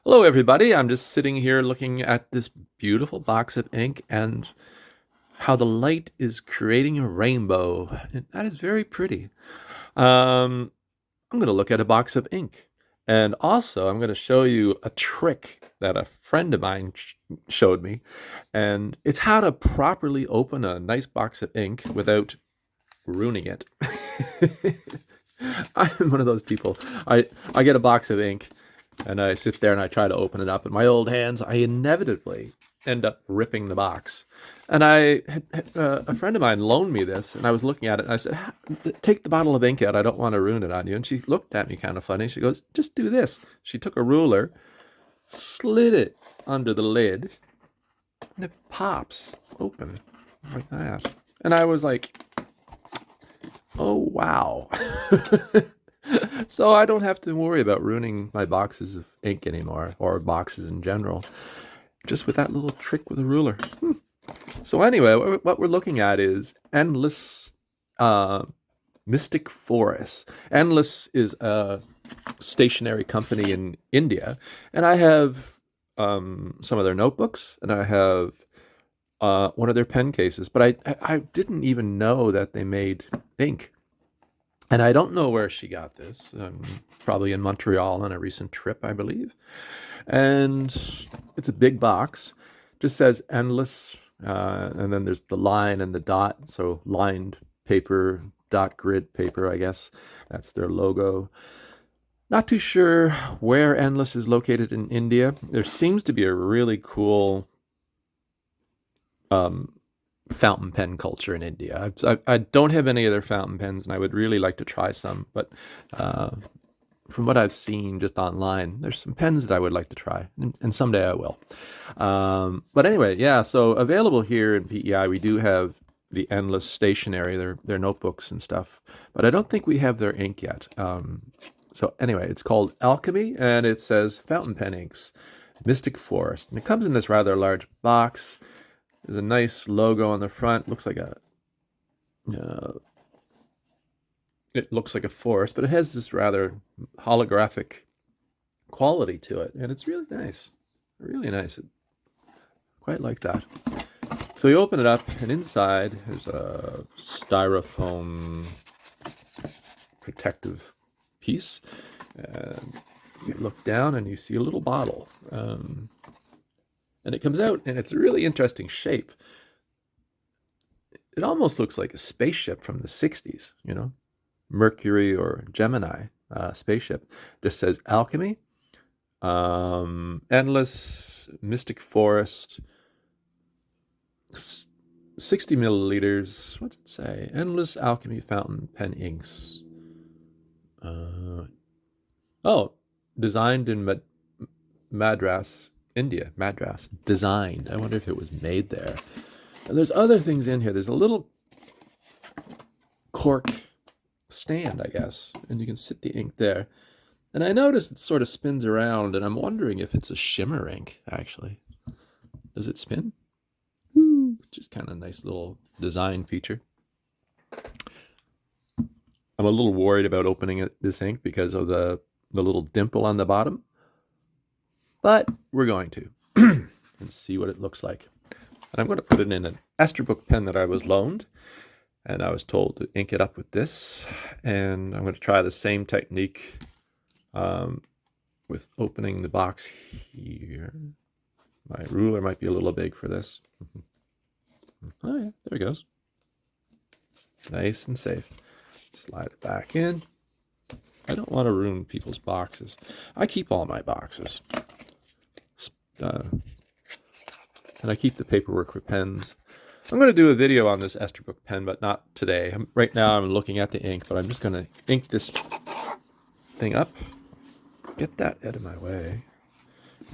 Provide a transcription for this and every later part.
Hello, everybody. I'm just sitting here looking at this beautiful box of ink and how the light is creating a rainbow. And that is very pretty. Um, I'm going to look at a box of ink. And also, I'm going to show you a trick that a friend of mine showed me. And it's how to properly open a nice box of ink without ruining it. I'm one of those people. I get a box of ink and I sit there and I try to open it up. In my old hands, I inevitably end up ripping the box. And a friend of mine loaned me this, and I was looking at it, and I said, "Take the bottle of ink out. I don't want to ruin it on you." And she looked at me kind of funny. She goes, "Just do this." She took a ruler, slid it under the lid, and it pops open like that. And I was like, "Oh wow." So I don't have to worry about ruining my boxes of ink anymore, or boxes in general, just with that little trick with a ruler. So anyway, what we're looking at is Endless uh, Mystic Forest. Endless is a stationery company in India, and I have some of their notebooks, and I have one of their pen cases, but I didn't even know that they made ink. And I don't know where she got this. Probably in Montreal on a recent trip, I believe. And it's a big box. Just says endless. And then there's the line and the dot. So lined paper, dot grid paper, I guess. That's their logo. Not too sure where Endless is located in India. There seems to be a really cool um, fountain pen culture in India. I don't have any of their fountain pens, and I would really like to try some. But uh, from what I've seen just online, there's some pens that I would like to try, and someday I will. But anyway, yeah. So available here in PEI, we do have the Endless stationery, their notebooks and stuff. But I don't think we have their ink yet. So anyway, it's called Alchemy, and it says fountain pen inks, Mystic Forest, and it comes in this rather large box. There's a nice logo on the front. Uh, it looks like a forest, but it has this rather holographic quality to it, and it's really nice. Really nice. I quite like that. So you open it up, and inside there's a styrofoam protective piece. And you look down, and you see a little bottle. And it comes out, and it's a really interesting shape. It almost looks like a spaceship from the 60s, Mercury or Gemini spaceship. Just says Alchemy, Endless, Mystic Forest, 60 milliliters. What's it say? Endless Alchemy Fountain Pen Inks. Oh, designed in Madras, India. Madras. Designed. I wonder if it was made there. And there's other things in here. There's a little cork stand, I guess, and you can sit the ink there. And I noticed it sort of spins around, and I'm wondering if it's a shimmer ink, actually. Does it spin? Just kind of nice little design feature. I'm a little worried about opening this ink because of the little dimple on the bottom, but we're going to and see what it looks like. And I'm going to put it in an Esterbrook pen that I was loaned, and I was told to ink it up with this. And I'm going to try the same technique with opening the box here. My ruler might be a little big for this. Oh yeah, there it goes. Nice and safe. Slide it back in. I don't want to ruin people's boxes. I keep all my boxes. And I keep the paperwork for pens. I'm going to do a video on this Esterbrook pen, but not today. Right now I'm looking at the ink, but I'm just going to ink this thing up. Get that out of my way.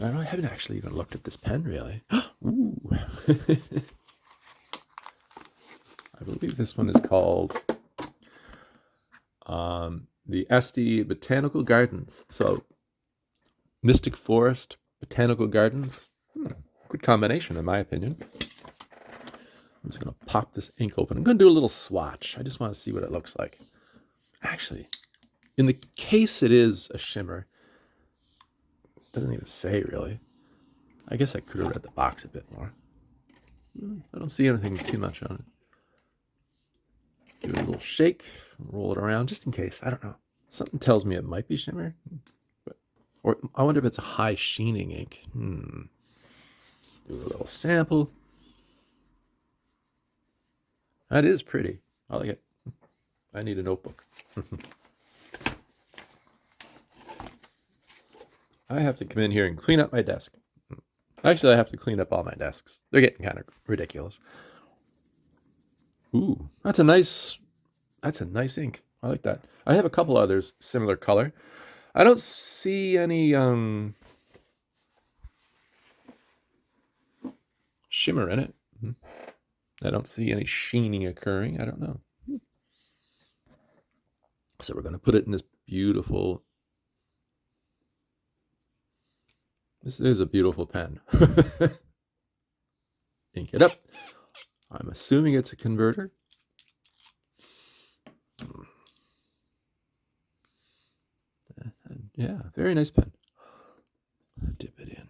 I haven't actually even looked at this pen, really. Ooh. I believe this one is called the SD Botanical Gardens. So, Mystic Forest, Botanical Gardens. Good combination, in my opinion. I'm just going to pop this ink open. I'm going to do a little swatch. I just want to see what it looks like. Actually, in the case it is a shimmer, doesn't even say really. I guess I could have read the box a bit more. I don't see anything too much on it. Give it a little shake, roll it around just in case. I don't know. Something tells me it might be shimmer. Or I wonder if it's a high sheening ink. Do a little sample. That is pretty. I like it. I need a notebook. I have to come in here and clean up my desk. Actually, I have to clean up all my desks. They're getting kind of ridiculous. Ooh, that's a nice ink. I like that. I have a couple others similar color. I don't see any shimmer in it. I don't see any sheening occurring. I don't know. So we're going to put it in this beautiful. This is a beautiful pen. Ink it up. I'm assuming it's a converter. Yeah, very nice pen. Dip it in.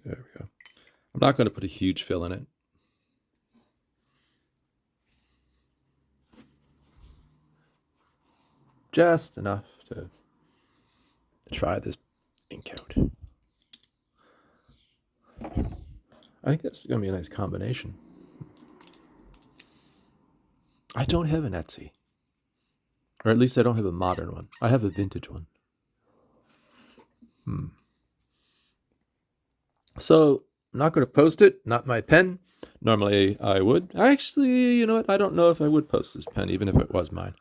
There we go. I'm not going to put a huge fill in it. Just enough to try this ink out. I think this is going to be a nice combination. I don't have an Etsy. Or at least I don't have a modern one. I have a vintage one. So I'm not going to post it. Not my pen. Normally I would. Actually, you know what? I don't know if I would post this pen, even if it was mine.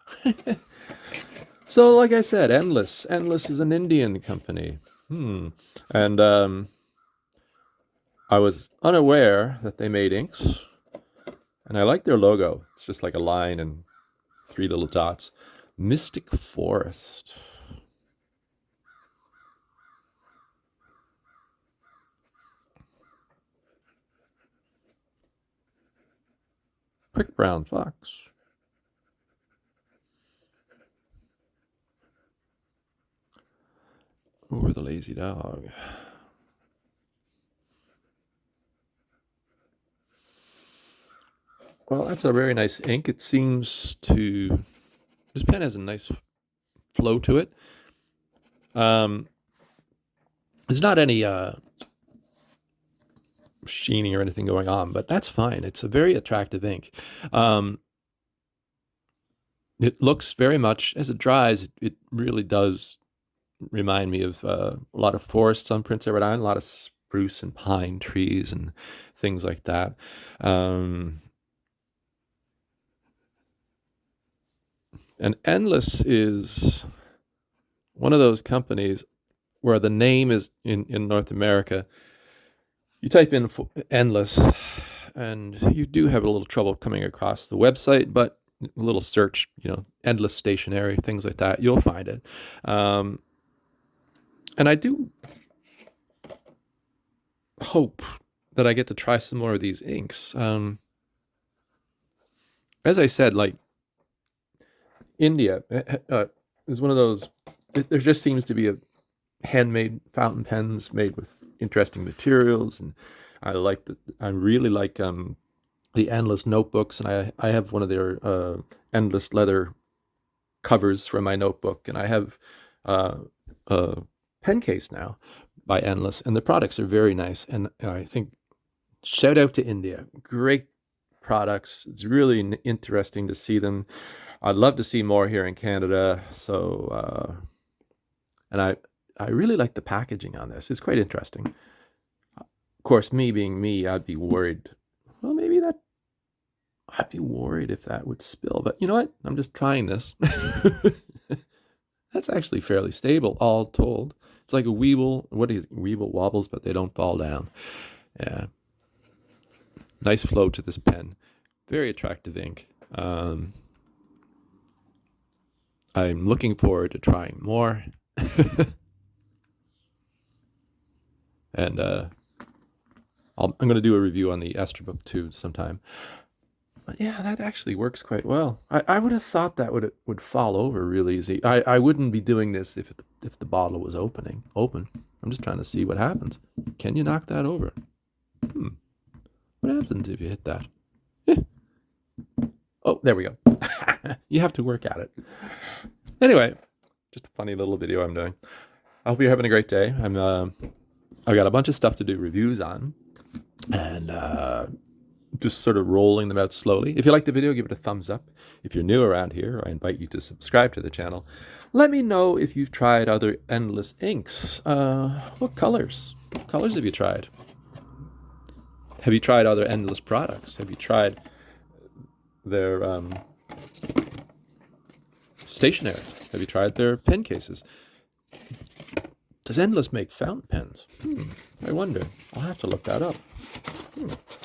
So, like I said, Endless. Endless is an Indian company. And I was unaware that they made inks. And I like their logo. It's just like a line and 3 little dots. Mystic Forest. Quick Brown Fox. Or the Lazy Dog. Well, that's a very nice ink. It seems to... This pen has a nice flow to it. There's not any sheening or anything going on, but that's fine. It's a very attractive ink. It looks very much, as it dries, it really does remind me of a lot of forests on Prince Edward Island, a lot of spruce and pine trees and things like that. And Endless is one of those companies where the name is in North America. You type in Endless, and you do have a little trouble coming across the website, but a little search, Endless Stationery, things like that, you'll find it. And I do hope that I get to try some more of these inks. As I said, like, India is one of those. There just seems to be a handmade fountain pens made with interesting materials, and I really like the Endless notebooks, and I have one of their Endless leather covers for my notebook, and I have a pen case now by Endless, and the products are very nice. And I think shout out to India, great products. It's really interesting to see them. I'd love to see more here in Canada. So, and I really like the packaging on this. It's quite interesting. Of course, me being me, I'd be worried. Well, I'd be worried if that would spill. But you know what? I'm just trying this. That's actually fairly stable, all told. It's like a Weeble. Weeble wobbles, but they don't fall down. Yeah. Nice flow to this pen. Very attractive ink. I'm looking forward to trying more. And I'm going to do a review on the Esterbrook too sometime. But yeah, that actually works quite well. I would have thought that would fall over really easy. I wouldn't be doing this if the bottle was open. I'm just trying to see what happens. Can you knock that over? What happens if you hit that? Oh, there we go. You have to work at it. Anyway, just a funny little video I'm doing. I hope you're having a great day. I've got a bunch of stuff to do reviews on, and just sort of rolling them out slowly. If you like the video, give it a thumbs up. If you're new around here, I invite you to subscribe to the channel. Let me know if you've tried other Endless inks. What colors? What colors have you tried? Have you tried other Endless products? Have you tried their stationery? Have you tried their pen cases? Does Endless make fountain pens? I wonder. I'll have to look that up.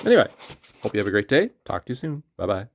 Anyway, hope you have a great day. Talk to you soon. Bye-bye.